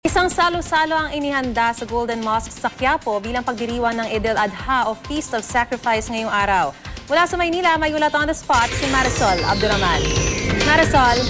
Isang salo-salo ang inihanda sa Golden Mosque sa Quiapo bilang pagdiriwang ng Eid al-Adha o Feast of Sacrifice ngayong araw. Mula sa Maynila, may ulat on the spot si Marisol Abdurrahman. Marisol.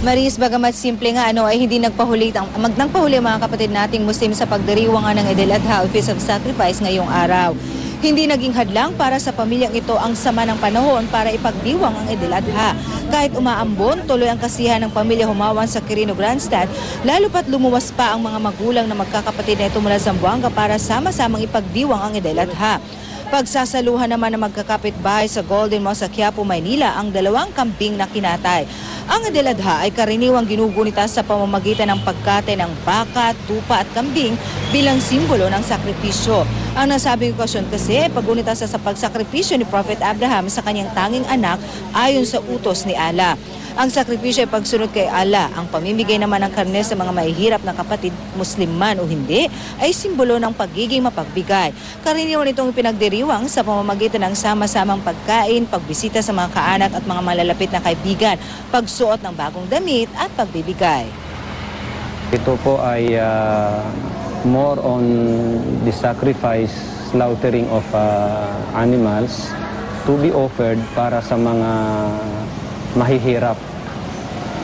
Maris, bagamat simple nga ay hindi nagpahuli ang mga kapatid nating Muslim sa pagdiriwang ng Eid al-Adha o Feast of Sacrifice ngayong araw. Hindi naging hadlang para sa pamilyang ito ang sama ng panahon para ipagdiwang ang Eid al-Adha. Kahit umaambon, tuloy ang kasiyahan ng pamilya humawan sa Quirino Grandstand, lalo pat lumuwas pa ang mga magulang na magkakapatid na ito mula Zamboanga para sama-samang ipagdiwang ang Eid al-Adha. Pagsasaluhan naman ng magkakapitbahay sa Golden Mosque sa Quiapo, Maynila ang 2 kambing na kinatay. Ang Eid al-Adha ay karaniwang ginugunita sa pamamagitan ng pagkatay ng baka, tupa at kambing bilang simbolo ng sakripisyo. Ang nasabing okasyon kasi ay paggunita sa pagsakripisyo ni Prophet Abraham sa kanyang tanging anak ayon sa utos ni Allah. Ang sakripisyo ay pagsunod kay Allah. Ang pamimigay naman ng karne sa mga mahihirap na kapatid, Muslim man o hindi, ay simbolo ng pagiging mapagbigay. Karaniwan itong pinagdiriwang sa pamamagitan ng sama-samang pagkain, pagbisita sa mga kaanak at mga malalapit na kaibigan, pagsuot ng bagong damit at pagbibigay. Ito po ay more on the sacrifice, slaughtering of animals to be offered para sa mga mahihirap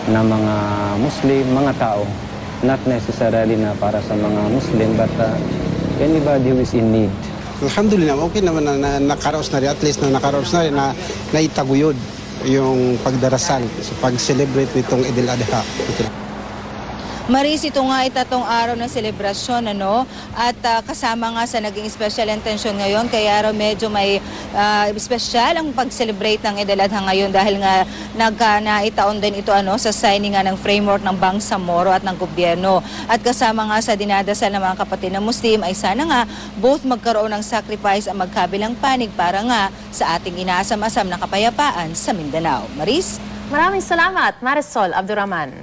na mga Muslim, mga tao. Not necessarily na para sa mga Muslim, but anybody who is in need. Alhamdulillah, okay naman na nakaraos na rin, at least na nakaraos na rin na naitaguyod yung pagdarasal sa pag-celebrate nitong Eid al-Adha. Maris, ito nga ay 3 araw ng selebrasyon, at kasama nga sa naging special intention ngayon, kaya medyo may special ang pag-celebrate ng Eid al-Adha ngayon dahil nga naitaon din ito sa signing nga ng framework ng Bangsamoro at ng gobyerno. At kasama nga sa dinadasal ng mga kapatid na Muslim ay sana nga both magkaroon ng sacrifice ang magkabilang panig para nga sa ating inaasam-asam na kapayapaan sa Mindanao. Maris? Maraming salamat, Marisol Abdurrahman.